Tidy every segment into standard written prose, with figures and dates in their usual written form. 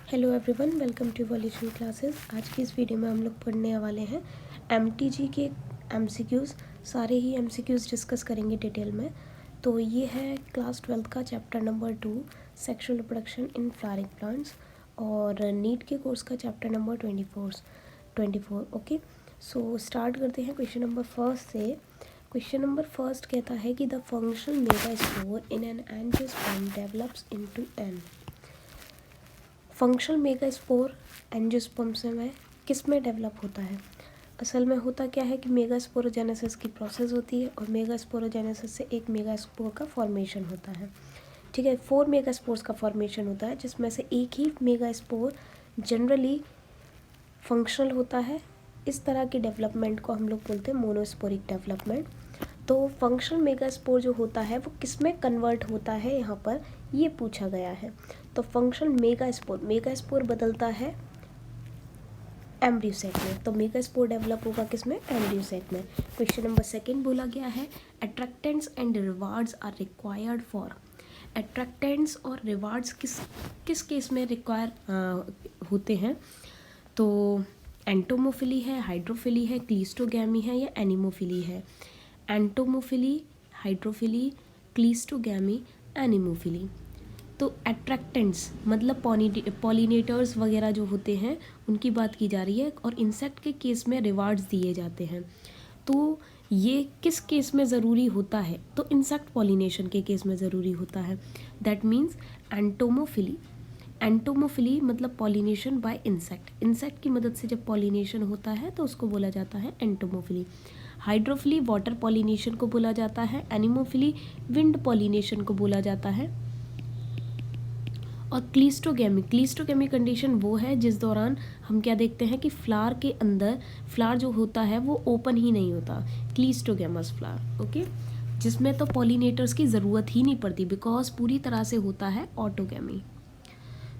Hello everyone, welcome to evolution classes. आज की इस वीडियो में हम लोग पढ़ने वाले हैं एमटीजी के एमसीक्यूज़। सारे ही एमसीक्यूज़ डिस्कस करेंगे डिटेल में। तो ये है क्लास 12 का chapter number 2, sexual reproduction in flowering plants, और नीट के कोर्स का chapter number 24। Okay, so start करते हैं क्वेश्चन नंबर फर्स्ट से। क्वेश्चन नंबर फर्स्ट कहता है कि the functional megaspore in an angiosperm develops into an. Functional megaspore angiosperm से में किस में डेवलप होता है? असल में होता क्या है कि मेगास्पोरोजेनेसिस की प्रोसेस होती है, और मेगास्पोरोजेनेसिस से एक मेगास्पोर का फॉर्मेशन होता है। ठीक है, 4 मेगास्पोर्स का फॉर्मेशन होता है, जिसमें से एक ही मेगास्पोर जनरली फंक्शनल होता है। इस तरह की डेवलपमेंट को हम लोग बोलते हैं मोनोस्पोरिक डेवलपमेंट। तो फंक्शनल मेगास्पोर जो होता है वो किस में कन्वर्ट होता है, यहाँ पर ये पूछा गया है। तो फंक्शनल मेगास्पोर बदलता है एम्ब्रियोसेक में। तो मेगास्पोर डेवलप होगा किस में? एम्ब्रियोसेक में। क्वेश्चन नंबर सेकंड बोला गया है attractants and rewards are required for. Attractants और रिवार्ड्स किस केस में रिक्वायर होते हैं? तो एंटोमोफिली है, हाइड्रोफिली है, क्लीस्टोगैमी है, या एनिमोफिली है? Entomophily, hydrophily, cleistogamy, anemophily. तो अट्रैक्टेंट्स मतलब पॉलिनेटर्स वगैरह जो होते हैं उनकी बात की जा रही है, और इंसेक्ट के केस में रिवार्ड्स दिए जाते हैं। तो ये किस केस में ज़रूरी होता है? तो इंसेक्ट पॉलिनेशन के केस में ज़रूरी होता है। That means entomophily. एंटोमोफिली मतलब पॉलिनेशन बाय इंसेक्ट। इंसेक्ट की मदद से जब पॉलिनेशन होता है तो उसको बोला जाता है एंटोमोफिली। हाइड्रोफिली वाटर पॉलिनेशन को बोला जाता है। एनिमोफिली विंड पॉलिनेशन को बोला जाता है। और क्लीस्टोगैमी कंडीशन वो है जिस दौरान हम क्या देखते हैं कि फ्लावर के अंदर फ्लावर जो होता है वो ओपन ही नहीं होता, क्लीस्टोगैमस फ्लावर। ओके, जिसमें तो पॉलिनेटर्स की ज़रूरत ही नहीं पड़ती, बिकॉज पूरी तरह से होता है ऑटोगैमी।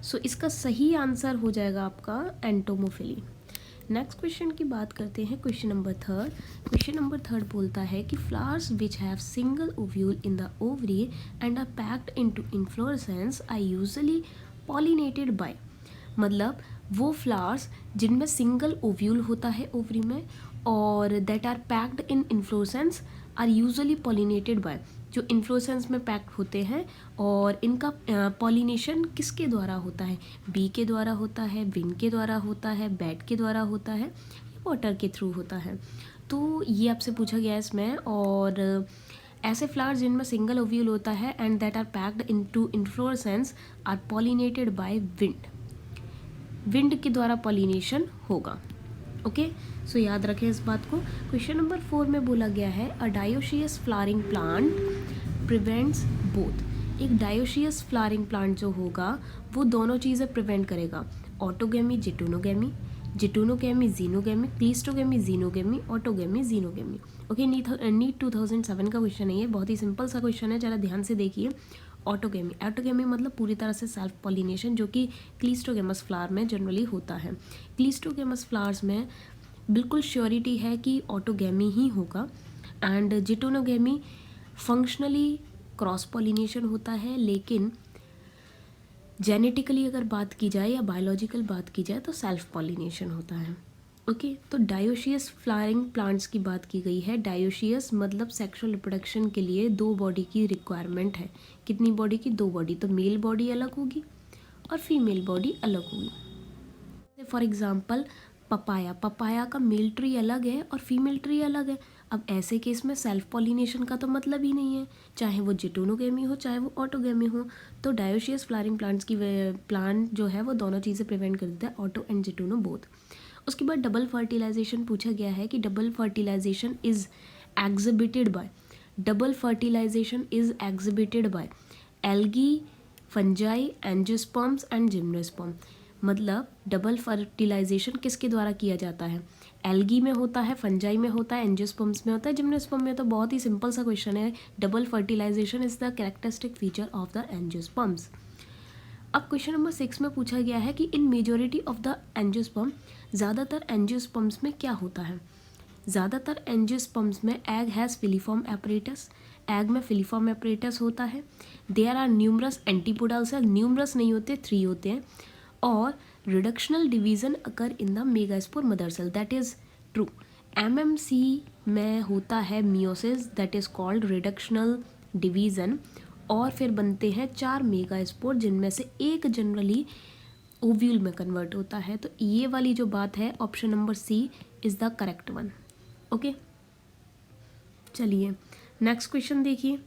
सो इसका सही आंसर हो जाएगा आपका एंटोमोफिली। नेक्स्ट क्वेश्चन की बात करते हैं, question number third. Question number third बोलता है कि flowers which have single ovule in the ovary and are packed into inflorescence are usually pollinated by. मतलब वो फ्लावर्स जिनमें सिंगल ओव्यूल होता है ओवरी में, और that are packed in inflorescence are usually pollinated by, जो इन्फ्लोरेसेंस में packed होते हैं, और इनका पॉलिनेशन किसके द्वारा होता है? बी के द्वारा होता है, विंड के द्वारा होता है, बैट के द्वारा होता है, वाटर के थ्रू होता है। तो ये आपसे पूछा गया है इसमें। और ऐसे फ्लावर्स जिनमें सिंगल ओव्यूल होता है and that are packed into inflorescence are pollinated by wind. Wind के द्वारा पॉलिनेशन होगा। ओके, सो याद रखें इस बात को। क्वेश्चन नंबर 4 में बोला गया है a dioecious flowering plant prevents both. एक डायोशियस फ्लावरिंग प्लांट जो होगा वो दोनों चीज़ें प्रिवेंट करेगा, autogamy geitonogamy, geitonogamy xenogamy, cleistogamy xenogamy, autogamy xenogamy. Okay, NEET 2007 का क्वेश्चन है ये, बहुत ही सिंपल सा क्वेश्चन है, ज़रा ध्यान से देखिए। ऑटोगैमी मतलब पूरी तरह से सेल्फ पॉलिनेशन, जो कि क्लीस्टोगैमस फ्लावर में जनरली होता है। क्लीस्टोगैमस फ्लावर्स में बिल्कुल श्योरिटी है कि ऑटोगैमी ही होगा। एंड जिटोनोगैमी फंक्शनली क्रॉस पॉलिनेशन होता है, लेकिन जेनेटिकली अगर बात की जाए या बायोलॉजिकल बात की जाए तो सेल्फ पॉलिनेशन होता है। ओके, तो डायोशियस फ्लावरिंग प्लांट्स की बात की गई है। डायोशियस मतलब सेक्सुअल रिप्रोडक्शन के लिए 2 बॉडी की रिक्वायरमेंट है। कितनी बॉडी की? 2 बॉडी। तो मेल बॉडी अलग होगी और फीमेल बॉडी अलग होगी। फॉर एग्जाम्पल पपाया का मेल ट्री अलग है और फीमेल ट्री अलग है। अब ऐसे केस में सेल्फ पॉलिनेशन का तो मतलब ही नहीं है, चाहे वो जिटोनोगैमी हो चाहे वो ऑटोगैमी हो। तो डायोशियस फ्लावरिंग प्लांट्स की प्लांट जो है वो दोनों चीज़ें प्रिवेंट कर देता है, ऑटो एंड जिटोनो बोथ। उसके बाद डबल फर्टिलाइजेशन पूछा गया है कि double fertilization is exhibited by algae, fungi, angiosperms and gymnosperm. मतलब डबल फर्टिलाइजेशन किसके द्वारा किया जाता है? एल्गी में होता है, फंजाई में होता है, एंजियोस्पर्म्स में होता है, जिम्नोस्पर्म में। तो बहुत ही सिंपल सा क्वेश्चन है, double fertilization is the characteristic feature of the angiosperms. अब क्वेश्चन नंबर 6 में पूछा गया है कि in majority of the angiosperm, ज़्यादातर एंजियोस्पर्म्स में क्या होता है? ज़्यादातर एंजियोस्पर्म्स में egg has filiform apparatus, egg में फिलीफॉर्म एपरेटस होता है। There are numerous antipodal cell, numerous नहीं होते, 3 होते हैं। और reductional division occur in the megaspore mother cell, that is true. MMC में होता है meiosis, that is called reductional division, और फिर बनते हैं 4 मेगास्पोर जिनमें से एक जनरली ओव्यूल में कन्वर्ट होता है। तो ये वाली जो बात है option number C is the correct one. Okay, चलिए नेक्स्ट क्वेश्चन देखिए।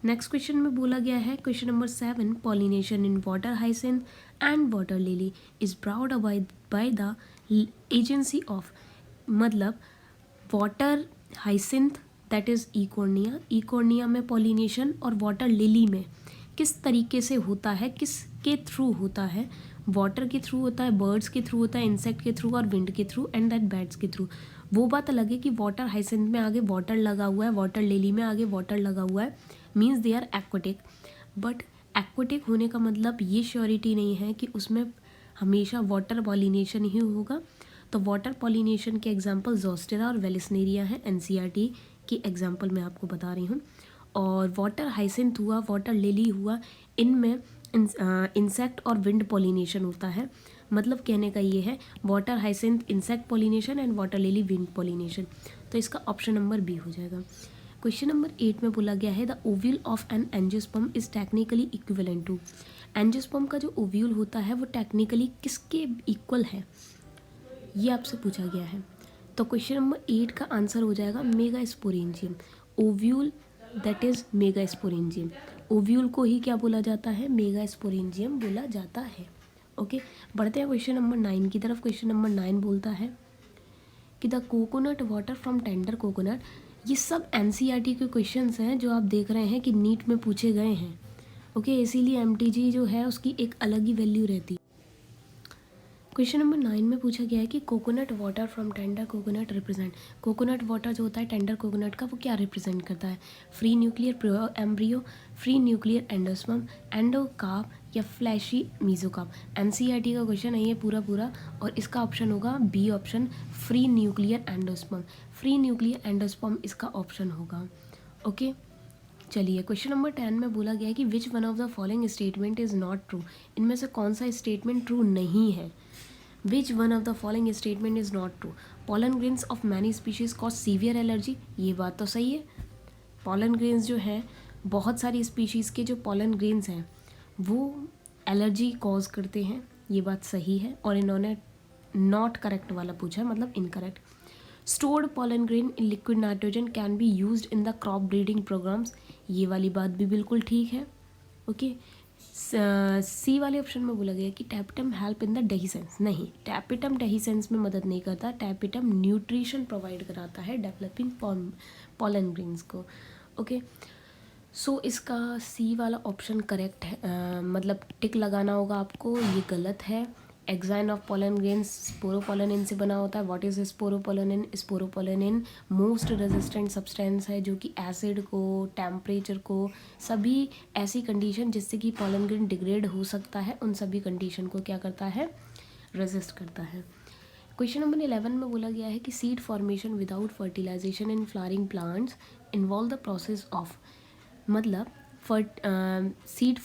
नेक्स्ट क्वेश्चन में बोला गया है question number 7, pollination in water hyacinth and water lily is brought by the agency of, मतलब water hyacinth that is Eichhornia, Eichhornia में pollination और water lily में किस तरीके से होता है, किसके थ्रू होता है, वाटर के थ्रू होता है, बर्ड्स के थ्रू होता है, इंसेक्ट के थ्रू और विंड के थ्रू एंड दैट बैट्स के थ्रू। वो बात अलग है कि वाटर हाइसिंथ में आगे वाटर लगा हुआ है, वाटर लिली में आगे वाटर लगा हुआ है, means they are aquatic. But aquatic होने का मतलब ये श्योरिटी नहीं है कि उसमें हमेशा वाटर पॉलिनेशन ही होगा। तो वाटर पॉलिनेशन के एग्जांपल जोस्टेरा और वेलिस्नेरिया हैं, NCERT की एग्जांपल मैं आपको बता रही हूँ। और वाटर हाइसिंथ हुआ, वाटर लिली हुआ, इनमें इंसेक्ट और विंड पॉलिनेशन होता है। मतलब कहने का ये है water hyacinth insect pollination and water lily wind pollination. तो इसका ऑप्शन नंबर बी हो जाएगा। क्वेश्चन नंबर 8 में बोला गया है the ovule of an angiosperm is technically equivalent to, angiosperm का जो ओव्यूल होता है वो टेक्निकली किसके इक्वल है, ये आपसे पूछा गया है। तो क्वेश्चन नंबर 8 का आंसर हो जाएगा megasporangium. Ovule that is megasporangium, ovule को ही क्या बोला जाता है, मेगास्पोरेंजियम बोला जाता है। ओके, बढ़ते हैं क्वेश्चन नंबर 9 की तरफ। क्वेश्चन नंबर 9 बोलता है कि the coconut water from tender coconut, ये सब NCERT के क्वेश्चंस हैं जो आप देख रहे हैं कि नीट में पूछे गए हैं। ओके, इसीलिए MTG जो है उसकी एक अलग ही वैल्यू रहती है। क्वेश्चन नंबर 9 में पूछा गया है कि coconut water from tender coconut represent, coconut water जो होता है टेंडर कोकोनट का वो क्या रिप्रेजेंट करता है, free nuclear embryo, free nuclear endosperm, endocarp या फ्लैशी मीजोकार्प। NCERT का क्वेश्चन है ये पूरा और इसका ऑप्शन होगा B option, free nuclear endosperm. Free nuclear endosperm इसका ऑप्शन होगा। ओके, चलिए क्वेश्चन नंबर 10 में बोला गया है कि which one of the following statement is not true, इनमें से कौन सा स्टेटमेंट ट्रू नहीं है। Which one of the following statement is not true, pollen grains of many species cause severe allergy, ये बात तो सही है। पॉलन ग्रेन्स जो है, बहुत सारी स्पीशीज़ के जो पॉलन ग्रेन्स हैं वो एलर्जी कॉज करते हैं, ये बात सही है। और इन्होंने नॉट करेक्ट वाला पूछा है, मतलब incorrect. Stored pollen grain in liquid nitrogen can be used in the crop breeding programs, ये वाली बात भी बिल्कुल ठीक है। ओके, सी वाले ऑप्शन में बोला गया कि tapetum help in the dehiscence, नहीं, टैपिटम डेहिसेंस में मदद नहीं करता, टैपिटम न्यूट्रिशन प्रोवाइड कराता है डेवलपिंग pollen grains को। ओके, सो इसका सी वाला ऑप्शन करेक्ट है, मतलब टिक लगाना होगा आपको, ये गलत है। Exine of pollen grains sporopollenin से बना होता है। What is sporopollenin, sporopollenin most resistant substance है जो कि एसिड को, टेम्परेचर को, सभी ऐसी कंडीशन जिससे कि पोलन ग्रेन डिग्रेड हो सकता है, उन सभी कंडीशन को क्या करता है, रेजिस्ट करता है। क्वेश्चन नंबर 11 में बोला गया है कि seed formation without fertilization in flowering plants involve the process of, मतलब सीड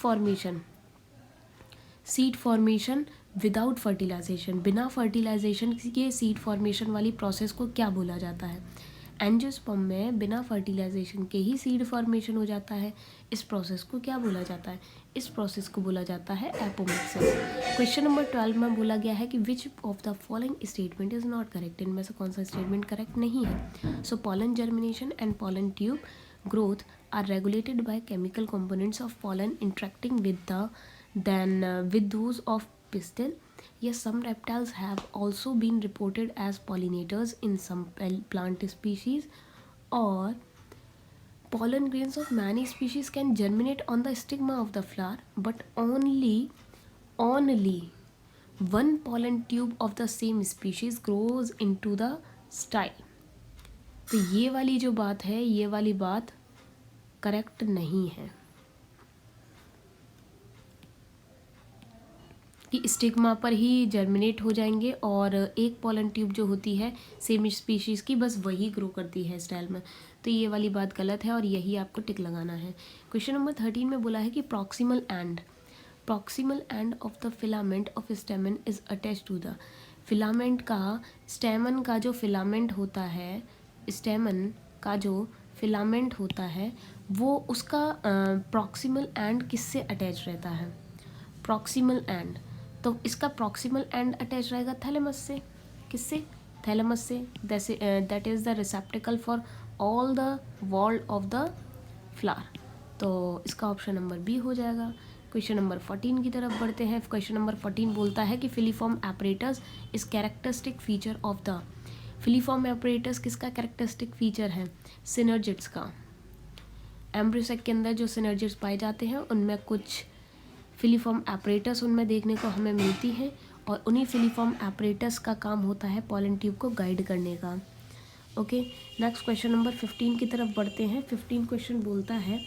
फॉर्मेशन विदाउट फर्टिलाइजेशन, बिना फर्टिलाइजेशन के सीड फॉर्मेशन वाली प्रोसेस को क्या बोला जाता है। एंजियोस्पर्म में बिना फर्टिलाइजेशन के ही सीड फॉर्मेशन हो जाता है, इस प्रोसेस को क्या बोला जाता है, इस प्रोसेस को बोला जाता है एपोमिक्सिस। क्वेश्चन नंबर 12 में बोला गया है कि which of the following statement is not correct, इनमें से कौन सा स्टेटमेंट करेक्ट नहीं है। सो pollen germination and pollen tube growth are regulated by chemical components of pollen interacting with those of pistil. Yes, some reptiles have also been reported as pollinators in some plant species, or pollen grains of many species can germinate on the stigma of the flower, but only one pollen tube of the same species grows into the style. तो ये वाली जो बात है, ये वाली बात correct नहीं है कि स्टिग्मा पर ही जर्मिनेट हो जाएंगे और एक पॉलन ट्यूब जो होती है सेम स्पीशीज़ की, बस वही ग्रो करती है स्टाइल में। तो ये वाली बात गलत है और यही आपको टिक लगाना है। क्वेश्चन नंबर 13 में बोला है कि proximal end proximal end of the filament of stamen is attach to the filament का स्टेमन का जो फिलामेंट होता है, स्टेमन का जो फिलामेंट होता है वो उसका प्रॉक्सिमल एंड किससे अटैच रहता है? प्रॉक्सिमल एंड, तो इसका प्रॉक्सिमल एंड अटैच रहेगा थैलेमस से। किससे? थैलेमस से। That is the रिसेप्टिकल for all the wall of the flower. तो इसका ऑप्शन नंबर बी हो जाएगा। क्वेश्चन नंबर 14 की तरफ बढ़ते हैं। क्वेश्चन नंबर 14 बोलता है कि filiform apparatus is characteristic feature of the filiform apparatus किसका कैरेक्टरिस्टिक फीचर है? सिनर्जिड्स का। एम्ब्रियोसेक के अंदर जो सिनर्जिड्स पाए जाते हैं उनमें कुछ फिलीफॉर्म एपरेटस उनमें देखने को हमें मिलती है और उन्हीं फिलीफॉर्म एपरेटस का काम होता है पॉलन ट्यूब को गाइड करने का। ओके, नेक्स्ट क्वेश्चन नंबर 15 की तरफ बढ़ते हैं। 15 क्वेश्चन बोलता है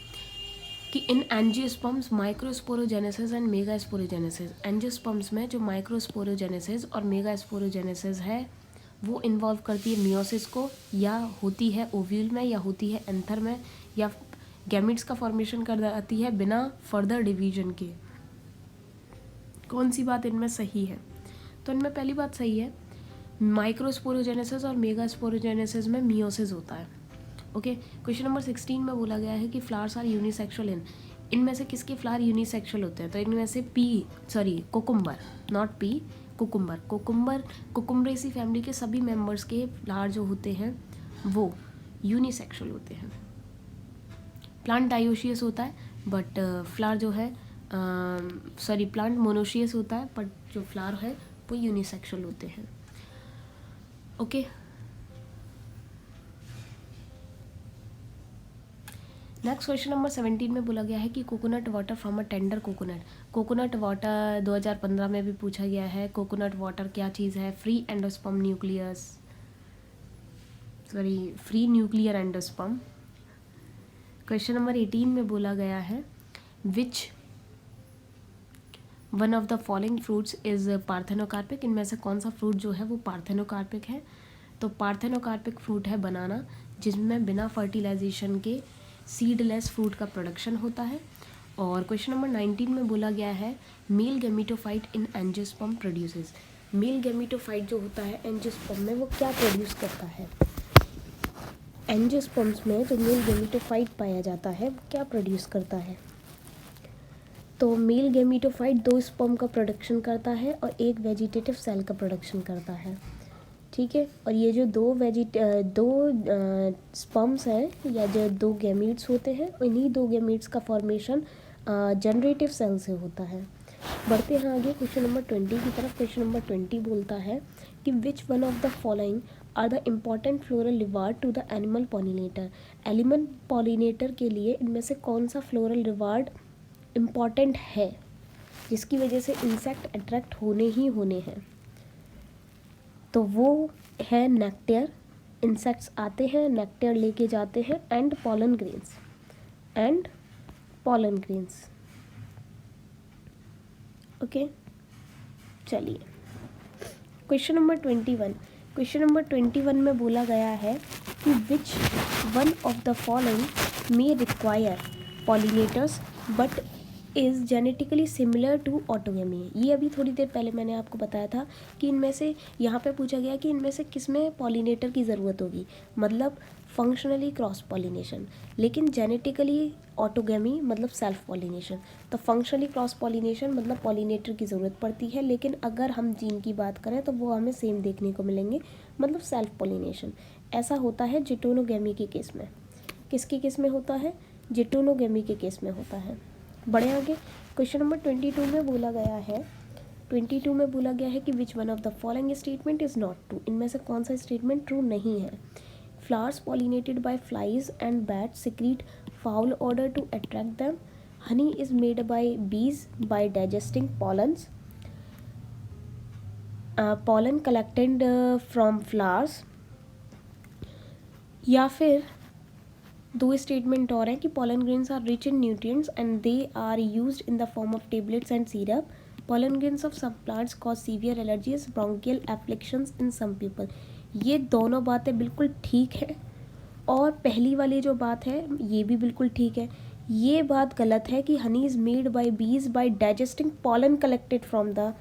कि in angiosperms microsporogenesis and megasporogenesis, angiosperms में जो माइक्रोस्पोरोजेनेसिस और मेगास्पोरोजेनेसिस है वो इन्वॉल्व करती है मियोसिस को, या होती है ओव्यूल में, या होती है एंथर में, या गैमिट्स का फॉर्मेशन कर जाती है बिना फर्दर डिवीजन के। कौन सी बात इनमें सही है? तो इनमें पहली बात सही है, माइक्रोस्पोरोजेनेसिस और मेगास्पोरोजेनेसिस में मियोसिस होता है। ओके, क्वेश्चन नंबर 16 में बोला गया है कि फ्लावर्स आर यूनिसेक्सुअल इनमें से किसके फ्लावर यूनिसेक्सुअल होते हैं? तो इनमें से कोकुम्बर, नॉट पी, कोकुम्बरेसी फैमिली के सभी मेंबर्स के फ्लावर जो होते हैं वो यूनिसेक्सुअल होते हैं। प्लांट डायोशियस होता है बट फ्लावर जो है प्लांट मोनोशियस होता है बट जो फ्लावर है वो यूनिसेक्सुअल होते हैं। ओके, नेक्स्ट क्वेश्चन नंबर 17 में बोला गया है कि coconut water from a tender coconut water 2015 में भी पूछा गया है। कोकोनट वाटर क्या चीज़ है? Free nuclear endosperm. Question number 18 में बोला गया है which one of the following fruits is parthenocarpic, इनमें से कौन सा फ्रूट जो है वो पार्थेनोकार्पिक है? तो पार्थेनोकार्पिक फ्रूट है बनाना, जिसमें बिना फर्टिलाइजेशन के सीडलेस फ्रूट का प्रोडक्शन होता है। और क्वेश्चन नंबर 19 में बोला गया है male gametophyte in angiosperm produces, male gametophyte जो होता है एंजियोस्पर्म में वो क्या प्रोड्यूस करता है? एंजियोस्पर्म्स में जो मेल गैमीटोफाइट पाया जाता है वो क्या प्रोड्यूस करता है? तो मेल गैमीटोफाइट 2 स्पर्म का प्रोडक्शन करता है और 1 वेजिटेटिव सेल का प्रोडक्शन करता है। ठीक है, और ये जो दो स्पर्म्स हैं या जो 2 गैमीट्स होते हैं, इन्हीं 2 गैमीट्स का फॉर्मेशन जनरेटिव सेल से होता है। बढ़ते हैं आगे क्वेश्चन नंबर 20 की तरफ। क्वेश्चन नंबर 20 बोलता है कि which one of the following are the important floral reward to the animal pollinator, animal pollinator के लिए इनमें से कौन सा फ्लोरल रिवार्ड इम्पॉर्टेंट है जिसकी वजह से इंसेक्ट अट्रैक्ट होने ही होने हैं? तो वो है नेक्टर, इंसेक्ट्स आते हैं नेक्टर लेके जाते हैं, एंड पॉलन ग्रेन्स। ओके, चलिए क्वेश्चन नंबर 21 में बोला गया है कि which one of the following may require pollinators but is genetically similar to autogamy. ये अभी थोड़ी देर पहले मैंने आपको बताया था कि इनमें से यहाँ पे पूछा गया कि इनमें से किस में पॉलिनेटर की ज़रूरत होगी, मतलब फंक्शनली क्रॉस पॉलिनेशन, लेकिन जेनेटिकली ऑटोगेमी मतलब सेल्फ पॉलिनेशन। तो फंक्शनली क्रॉस पॉलिनेशन मतलब पॉलिनेटर की ज़रूरत पड़ती है, लेकिन अगर हम जीन की बात करें तो वो हमें सेम देखने को मिलेंगे, मतलब सेल्फ पॉलिनेशन। ऐसा होता है जिटोनोगेमी के केस में। किसके केस में होता है? जिटोनोगेमी के केस में होता है। बड़े आगे क्वेश्चन नंबर 22 में बोला गया है कि which one of the following statement is not true, इनमें से कौन सा स्टेटमेंट ट्रू नहीं है? Flowers pollinated by flies and bats secrete foul odour to attract them, honey is made by bees by digesting pollens, pollen collected from flowers, या फिर 2 statement और हैं कि pollen grains are rich in nutrients and they are used in the form of tablets and syrup. Pollen grains of some plants cause severe allergies, bronchial afflictions in some people. ये दोनों बातें बिल्कुल ठीक है और पहली वाली जो बात है ये भी बिल्कुल ठीक है। ये बात गलत है कि honey is made by bees by digesting pollen collected from the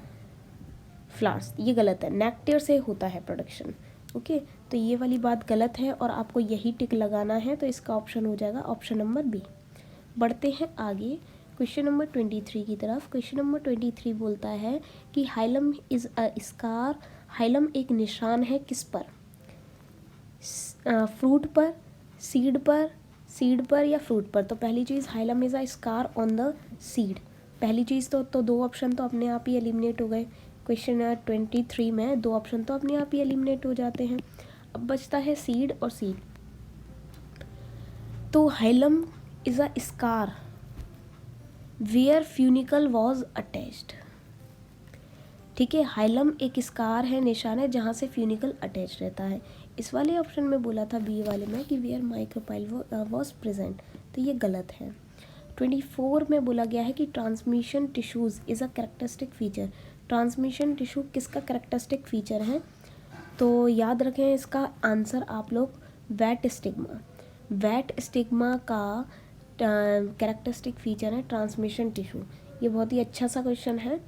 flowers, ये गलत है, नेक्टर से होता है प्रोडक्शन। ओके, तो ये वाली बात गलत है और आपको यही टिक लगाना है, तो इसका ऑप्शन हो जाएगा ऑप्शन नंबर बी। बढ़ते हैं आगे क्वेश्चन नंबर 23 की तरफ। क्वेश्चन नंबर 23 बोलता है कि hilum is a scar, hilum एक निशान है किस पर, फ्रूट पर, सीड पर या फ्रूट पर। तो पहली चीज़ hilum is a scar on the seed, पहली चीज़ तो दो ऑप्शन तो अपने आप ही एलिमिनेट हो गए। क्वेश्चन 23 में दो ऑप्शन तो अपने आप ही एलिमिनेट हो जाते हैं। अब बचता है सीड और सीड। तो hilum is a scar where funicle was attached. ठीक है, हाइलम एक स्कार है, निशान है जहाँ से फ्यूनिकल अटैच रहता है। इस वाले ऑप्शन में बोला था बी वाले में कि वेयर माइक्रोपाइल वॉज प्रेजेंट, तो ये गलत है। 24 में बोला गया है कि transmission tissues is a characteristic feature. Transmission tissue किसका कैरेक्टरिस्टिक फीचर है, तो याद रखें इसका आंसर आप लोग वेट स्टिग्मा। वेट स्टिग्मा का कैरेक्टरिस्टिक फीचर है ट्रांसमिशन टिश्यू। ये बहुत ही अच्छा सा क्वेश्चन है।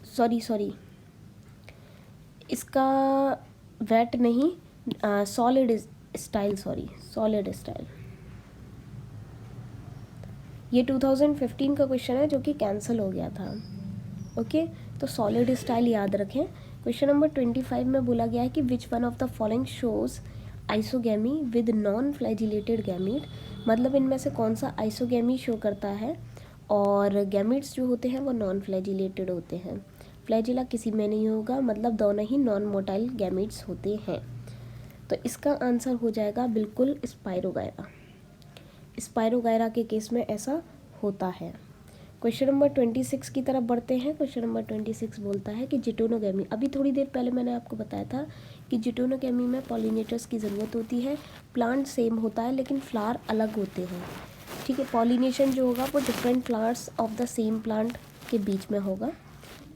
सॉरी इसका वेट नहीं, सॉलिड स्टाइल, सॉलिड स्टाइल। ये 2015 का क्वेश्चन है जो कि कैंसिल हो गया था। ओके, तो सॉलिड स्टाइल याद रखें। क्वेश्चन नंबर 25 में बोला गया है कि which one of the following shows isogamy with non flagellated gamete, मतलब इनमें से कौन सा आइसोगेमी शो करता है और गैमीट्स जो होते हैं वो नॉन फ्लैजिलेटेड होते हैं। फ्लैजिला किसी में नहीं होगा, मतलब दोनों ही नॉन मोटाइल गैमीट्स होते हैं। तो इसका आंसर हो जाएगा बिल्कुल स्पाइरोगायरा। स्पाइरोगायरा के केस में ऐसा होता है। क्वेश्चन नंबर 26 की तरफ बढ़ते हैं। क्वेश्चन नंबर 26 बोलता है कि जिटोनोगेमी, अभी थोड़ी देर पहले मैंने आपको बताया था कि जिटोनोगेमी में पॉलिनेटर्स की ज़रूरत होती है। प्लांट सेम होता है लेकिन फ्लावर अलग होते हैं। ठीक है, पॉलिनेशन जो होगा वो different flowers of the same plant के बीच में होगा।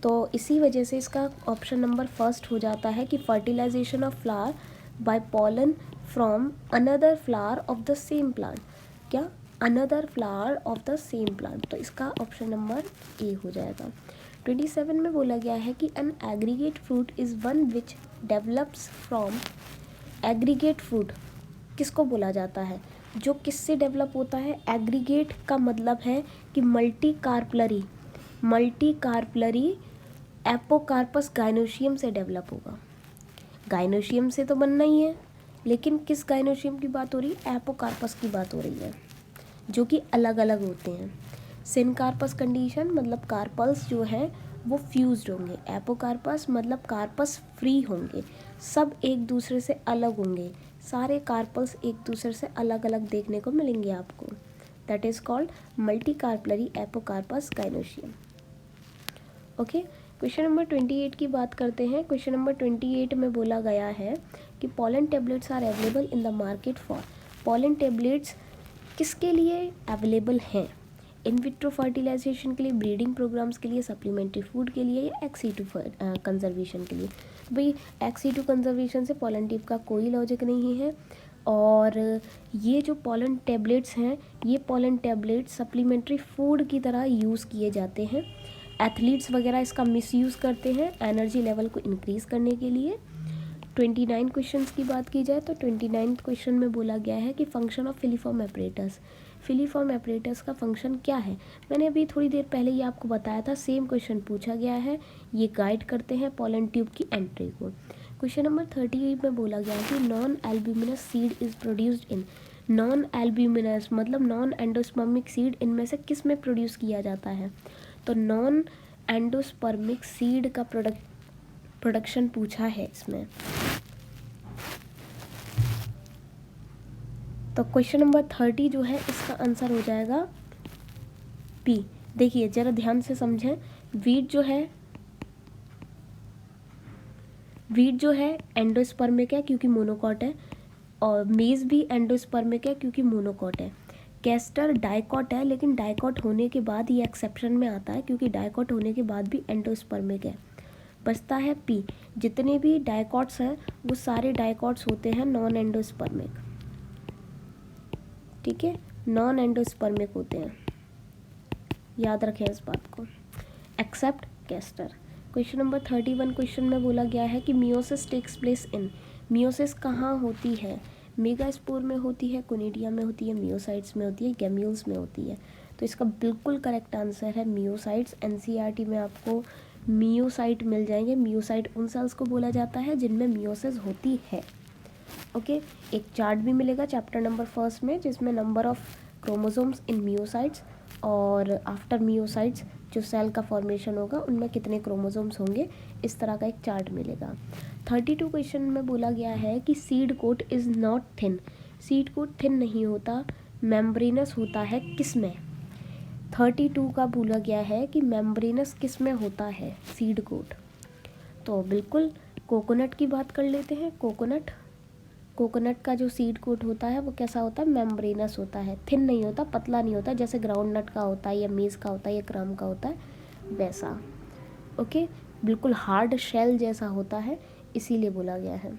तो इसी वजह से इसका ऑप्शन नंबर फर्स्ट हो जाता है कि fertilisation of flower by pollen from another flower of the same plant. क्या, another flower of the same plant, तो इसका ऑप्शन नंबर ए हो जाएगा। 27 में बोला गया है कि an aggregate fruit is one which develops from. Aggregate fruit किसको बोला जाता है, जो किससे डेवलप होता है। एग्रीगेट का मतलब है कि मल्टी कार्पलरी एपोकार्पस गाइनोशियम से डेवलप होगा। गाइनोशियम से तो बनना ही है, लेकिन किस गाइनोशियम की बात हो रही है, एपोकार्पस की बात हो रही है, जो कि अलग अलग होते हैं। सिनकार्पस कंडीशन मतलब कार्पल्स जो है वो फ्यूज्ड होंगे, एपोकार्पस मतलब कार्पस फ्री होंगे, सब एक दूसरे से अलग होंगे, सारे कार्पल्स एक दूसरे से अलग अलग देखने को मिलेंगे आपको। That is called multi carpellary apocarpous gynoecium. Okay, question number 28 की बात करते हैं। क्वेश्चन नंबर 28 में बोला गया है कि pollen tablets are available in the market for. Pollen tablets किसके लिए अवेलेबल हैं, इन विट्रो फर्टिलाइजेशन के लिए, ब्रीडिंग प्रोग्राम्स के लिए, सप्लीमेंट्री फूड के लिए या एक्स-सी-टू कंजर्वेशन के लिए। भाई एक्स-सी-टू कंजर्वेशन से पॉलन टिप का कोई लॉजिक नहीं है। और ये जो पॉलन टेबलेट्स हैं, ये पॉलन टेबलेट्स सप्लीमेंट्री फूड की तरह यूज़ किए जाते हैं। एथलीट्स वगैरह इसका मिसयूज़ करते हैं एनर्जी लेवल को इंक्रीज़ करने के लिए। 29 क्वेश्चंस की बात की जाए तो 29 क्वेश्चन में बोला गया है कि function of filiform apparatus. Filiform apparatus का फंक्शन क्या है, मैंने अभी थोड़ी देर पहले ही आपको बताया था, सेम क्वेश्चन पूछा गया है। ये गाइड करते हैं पॉलन ट्यूब की एंट्री को। क्वेश्चन नंबर 38 में बोला गया है कि non albuminous seed is produced in. Non albuminous मतलब नॉन एंडोस्पर्मिक सीड इनमें से किस में प्रोड्यूस किया जाता है, तो नॉन एंडोस्पर्मिक सीड का प्रोडक्शन पूछा है इसमें। तो क्वेश्चन नंबर 30 जो है इसका आंसर हो जाएगा पी। देखिए जरा ध्यान से समझें, वीट जो है एंडोस्पर्मिक है क्योंकि मोनोकॉट है, और मेज भी एंडोस्पर्मिक है क्योंकि मोनोकॉट है। कैस्टर डाइकॉट है, लेकिन डाइकॉट होने के बाद ये एक्सेप्शन में आता है क्योंकि डाइकॉट होने के बाद भी एंडोस्पर्मिक है। बचता है पी। जितने भी डाइकॉट्स हैं वो सारे डाइकॉट्स होते हैं नॉन एंडोस्पर्मिक। ठीक है, नॉन एंडोस्पर्मिक होते हैं, याद रखें इस बात को, except castor. Question number 31 question में बोला गया है कि meiosis takes place in, meiosis कहाँ होती है, मेगास्पोर में होती है, कोनिडिया में होती है, मियोसाइट्स में होती है, गैम्यूल्स में होती है। तो इसका बिल्कुल करेक्ट आंसर है मियोसाइट्स। एनसीईआरटी में आपको मियोसाइट मिल जाएंगे। मियोसाइट उन सेल्स को बोला जाता है जिनमें मियोसिस होती है। ओके, एक चार्ट भी मिलेगा चैप्टर नंबर 1 में जिसमें number of chromosomes in myocytes और आफ्टर मियोसाइट्स जो सेल का फॉर्मेशन होगा उनमें कितने क्रोमोसोम्स होंगे, इस तरह का एक चार्ट मिलेगा। 32 क्वेश्चन में बोला गया है कि seed coat is not thin, seed coat thin नहीं होता, मेम्ब्रेनस होता है किस में। 32 का बोला गया है कि मेम्ब्रेनस किस में होता है सीड कोट। तो बिल्कुल कोकोनट की बात कर लेते हैं। कोकोनट का जो सीड कोट होता है वो कैसा होता है, मेम्ब्रेनस होता है, थिन नहीं होता, पतला नहीं होता, जैसे ग्राउंड नट का होता है या मेज़ का होता है या क्राम का होता है वैसा। ओके, बिल्कुल हार्ड शेल जैसा होता है, इसीलिए बोला गया है।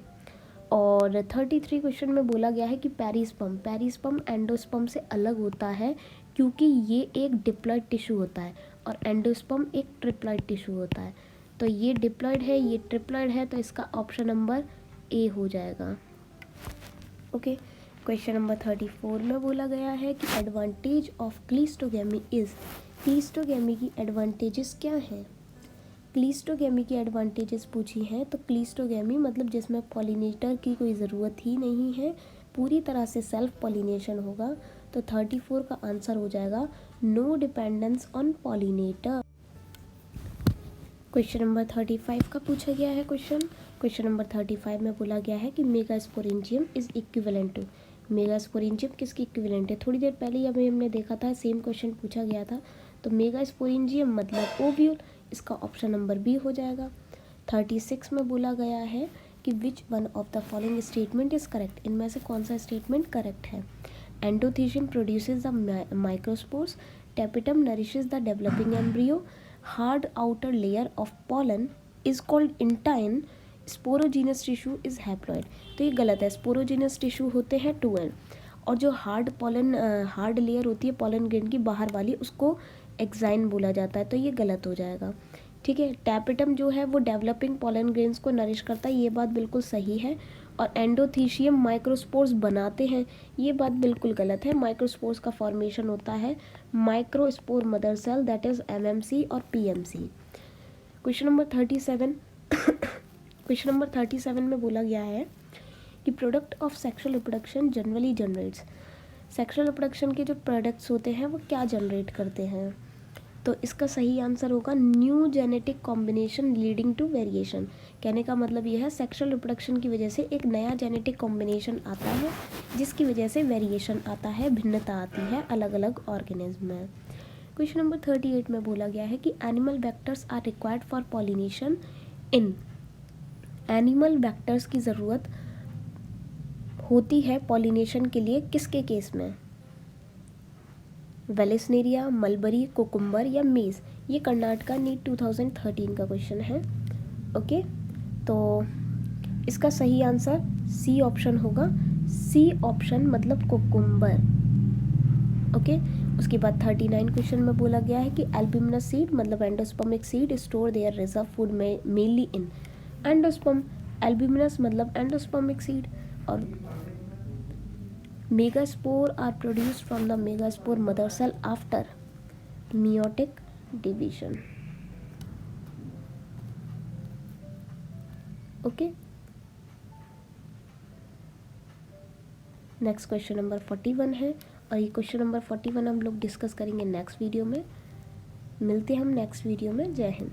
और 33 क्वेश्चन में बोला गया है कि पेरिस्पर्म एंडोस्पर्म से अलग होता है क्योंकि ये एक डिप्लॉइड टिश्यू होता है और एंडोस्पर्म एक ट्रिप्लॉइड टिश्यू होता है। तो ये डिप्लॉइड है, ये ट्रिप्लॉइड है, तो इसका ऑप्शन नंबर ए हो जाएगा। ओके, क्वेश्चन नंबर 34 में बोला गया है कि एडवांटेज ऑफ क्लीस्टोगेमी इज़, क्लीस्टोगेमी की एडवांटेजेस क्या हैं। क्लीस्टोगेमी की एडवांटेजेस पूछी हैं तो क्लीस्टोगेमी मतलब जिसमें पॉलिनेटर की कोई ज़रूरत ही नहीं है, पूरी तरह से सेल्फ पॉलिनेशन होगा। तो 34 का आंसर हो जाएगा no dependence on pollinator. Question number 35 का पूछा गया है क्वेश्चन नंबर 35 में बोला गया है कि megasporangium is equivalent to, megasporangium किसकी इक्विवेलेंट है। थोड़ी देर पहले अभी हमने देखा था, सेम क्वेश्चन पूछा गया था। तो मेगास्पोरेंजियम मतलब ओव्यूल, इसका ऑप्शन नंबर बी हो जाएगा। 36 में बोला गया है कि which one of the following statement is correct, इनमें से कौन सा स्टेटमेंट करेक्ट है। Endothecium produces the microspores, tapetum nourishes the developing embryo, hard outer layer of pollen is called intine, sporogenous tissue is haploid. तो ये गलत है, sporogenous tissue होते हैं 2n और जो हार्ड लेयर होती है पॉलन ग्रेन की बाहर वाली उसको एक्साइन बोला जाता है, तो ये गलत हो जाएगा। ठीक है, टैपिटम जो है वो डेवलपिंग पॉलन ग्रेन्स को नरिश करता है, ये बात बिल्कुल सही है। और एंडोथीशियम माइक्रोस्पोर्स बनाते हैं, ये बात बिल्कुल गलत है। माइक्रोस्पोर्स का फॉर्मेशन होता है microspore mother cell, that is MMC और PMC। Question number 37 question number 37 में बोला गया है कि product of sexual reproduction generally generates, sexual reproduction के जो प्रोडक्ट्स होते हैं वो क्या जनरेट करते हैं। तो इसका सही आंसर होगा new genetic combination leading to variation. कहने का मतलब यह है सेक्सुअल रिप्रोडक्शन की वजह से एक नया जेनेटिक कॉम्बिनेशन आता है जिसकी वजह से वेरिएशन आता है, भिन्नता आती है अलग अलग ऑर्गेनिज्म में। क्वेश्चन नंबर 38 में बोला गया है कि animal vectors are required for pollination in, animal vectors की ज़रूरत होती है पॉलिनेशन के लिए किसके केस में, वेलेस्नेरिया, मलबरी, कोकुम्बर या मेज। ये कर्नाटका नीट 2013 का क्वेश्चन है। ओके, तो इसका सही आंसर सी ऑप्शन होगा, सी ऑप्शन मतलब कोकुम्बर। ओके, उसके बाद 39 क्वेश्चन में बोला गया है कि एल्ब्यूमिनस सीड मतलब endospermic seed store their reserve food में मेनली इन एंडोस्पर्म, एल्ब्यूमिनस मतलब एंडोस्पर्मिक सीड। और megaspore are produced from the megaspore mother cell after meiotic division. ओके, नेक्स्ट क्वेश्चन नंबर 41 है और ये क्वेश्चन नंबर 41 हम लोग डिस्कस करेंगे नेक्स्ट वीडियो में। मिलते हैं हम नेक्स्ट वीडियो में। जय हिंद।